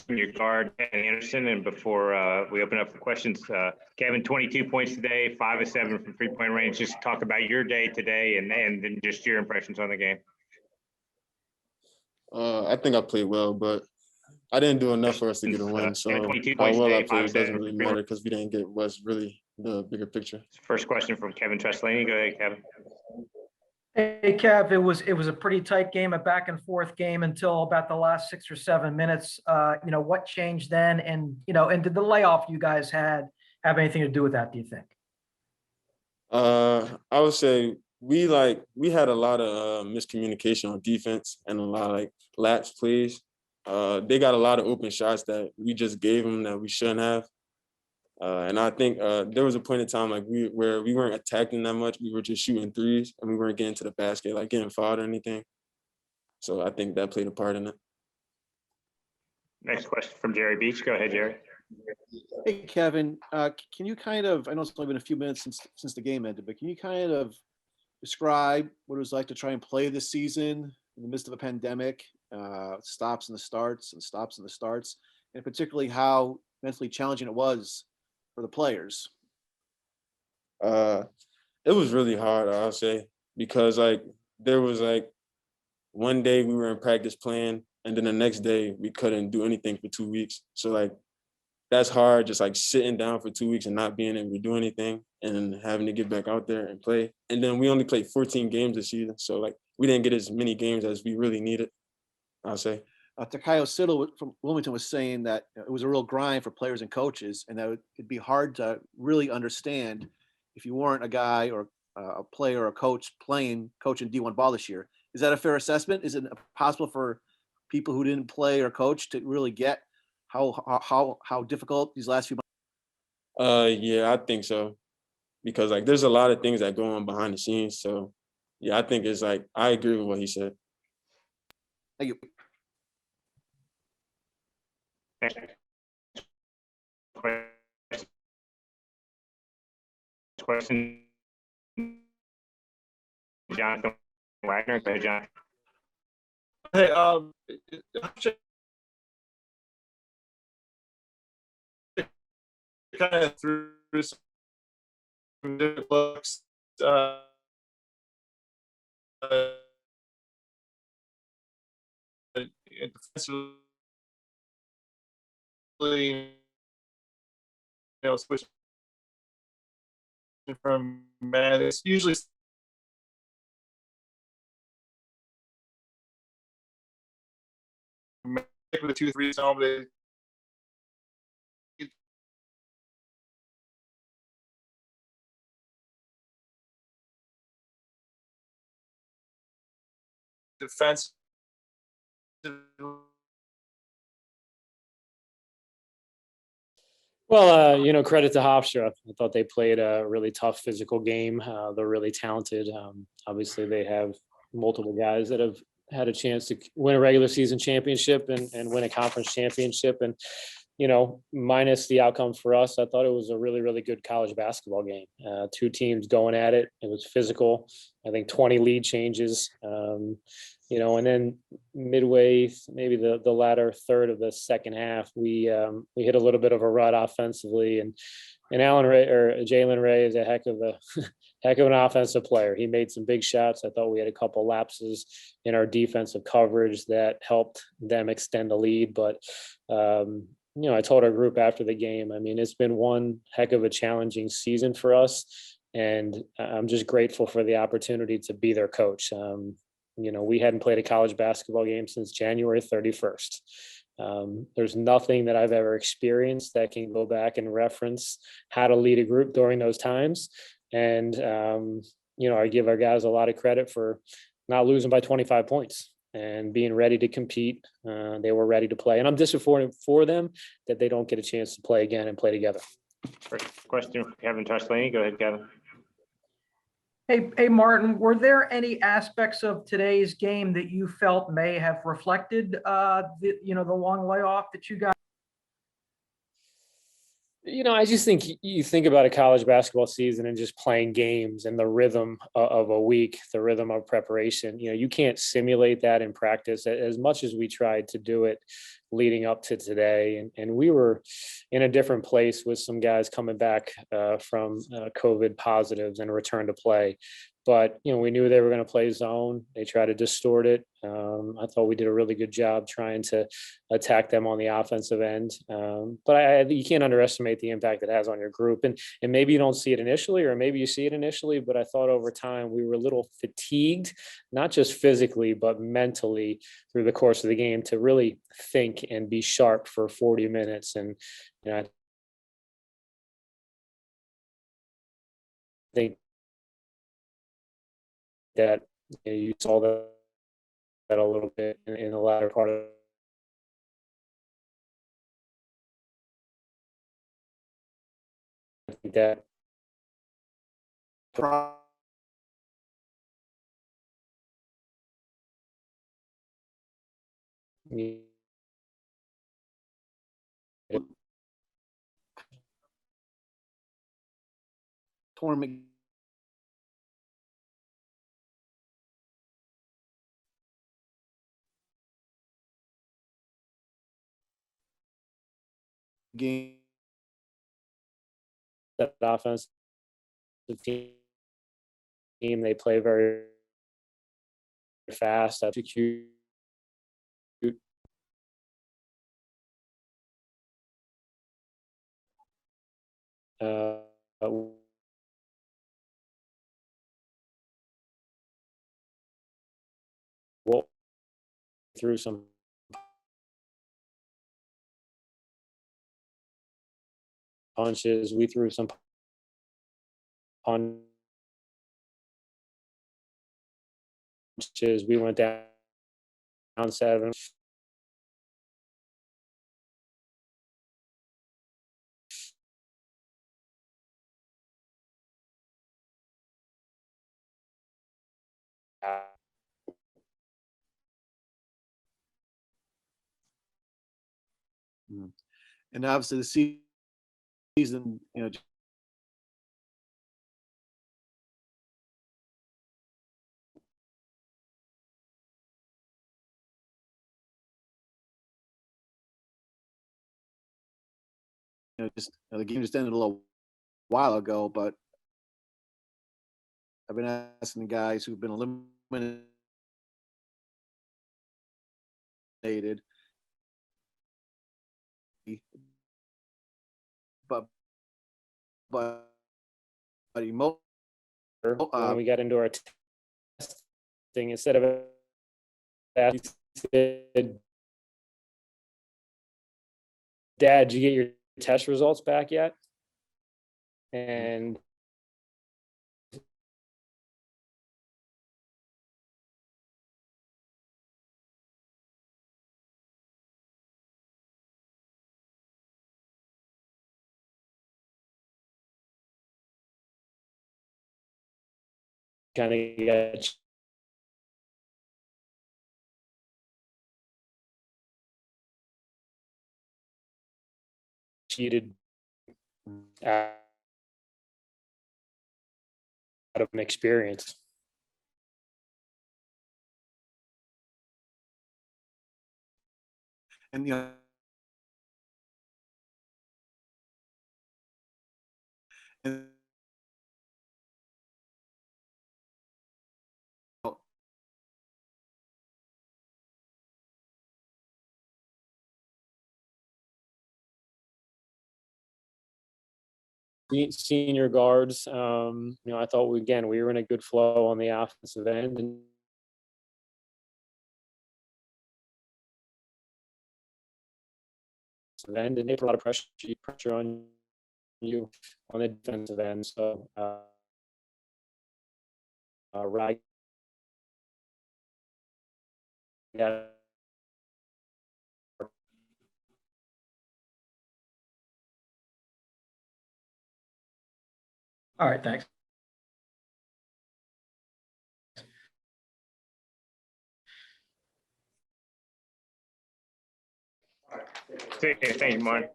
Your guard, Kevin Anderson, and before we open up for questions, Kevin, 22 points today, 5 of 7 from three-point range. Just talk about your day today and then just your impressions on the game. I think I played well, but I didn't do enough for us to get a win. So how well I played doesn't really matter because we didn't get what's really the bigger picture. First question from Kevin Trestlani. Go ahead, Kevin. Hey, Kev, it was a pretty tight game, a back and forth game until about the last 6 or 7 minutes. What changed then? And did the layoff you guys had have anything to do with that, do you think? I would say we had a lot of miscommunication on defense and a lot of lapse plays. They got a lot of open shots that we just gave them that we shouldn't have. And I think there was a point in time where we weren't attacking that much. We were just shooting threes and we weren't getting to the basket, getting fouled or anything. So I think that played a part in it. Next question from Jerry Beach. Go ahead, Jerry. Hey, Kevin, can you I know it's only been a few minutes since the game ended, but can you kind of describe what it was like to try and play this season in the midst of a pandemic, stops and the starts, and particularly how mentally challenging it was for the players? It was really hard, I'll say, because there was one day we were in practice playing, and then the next day we couldn't do anything for 2 weeks. So that's hard, just sitting down for 2 weeks and not being able to do anything and having to get back out there and play. And then we only played 14 games this season, so we didn't get as many games as we really needed, I'll say. Takayo Siddle from Wilmington was saying that it was a real grind for players and coaches, and that it'd be hard to really understand if you weren't a guy or a player or a coach coaching D1 ball this year. Is that a fair assessment? Is it possible for people who didn't play or coach to really get how difficult these last few months? Yeah, I think so, because there's a lot of things that go on behind the scenes. So yeah, I think it's I agree with what he said. Thank you. Question, Jonathan Wagner. Go ahead, John. Hey, kind of through some different looks. Defensively, switching from man, it's usually with the 2-3 zone, but defense. Well, credit to Hofstra. I thought they played a really tough physical game. They're really talented. Obviously, they have multiple guys that have had a chance to win a regular season championship and win a conference championship. And, minus the outcome for us, I thought it was a really, really good college basketball game. 2 teams going at it. It was physical. I think 20 lead changes. And then midway, maybe the latter third of the second half, we hit a little bit of a rut offensively, and Jalen Ray is a heck of an offensive player. He made some big shots. I thought we had a couple lapses in our defensive coverage that helped them extend the lead. But I told our group after the game, it's been one heck of a challenging season for us, and I'm just grateful for the opportunity to be their coach. We hadn't played a college basketball game since January 31st. There's nothing that I've ever experienced that can go back and reference how to lead a group during those times. And, I give our guys a lot of credit for not losing by 25 points and being ready to compete. They were ready to play. And I'm disappointed for them that they don't get a chance to play again and play together. First question from Kevin Trestlani. Go ahead, Kevin. Hey, Martin, were there any aspects of today's game that you felt may have reflected, the long layoff that you got? I just think you think about a college basketball season and just playing games and the rhythm of a week, the rhythm of preparation. You can't simulate that in practice as much as we tried to do it leading up to today. And we were in a different place with some guys coming back from COVID positives and return to play. But we knew they were going to play zone. They tried to distort it. I thought we did a really good job trying to attack them on the offensive end. But you can't underestimate the impact it has on your group. And maybe you don't see it initially, or maybe you see it initially. But I thought over time we were a little fatigued, not just physically, but mentally through the course of the game to really think and be sharp for 40 minutes. And I think that you saw that a little bit in the latter part of that. Tournament game. That offensive team, they play very fast, execute. Well, through some punches, we threw some punches. We went down 7. And obviously the season, the game just ended a little while ago, but I've been asking the guys who've been eliminated, but but when we got into our testing, instead of that, he said, "Dad, did you get your test results back yet?" And kind of got cheated out of an experience. and and Senior guards, I thought we were in a good flow on the offensive end, and they put a lot of pressure on you on the defensive end. So right, yeah. All right, thanks. Thank you, Martin.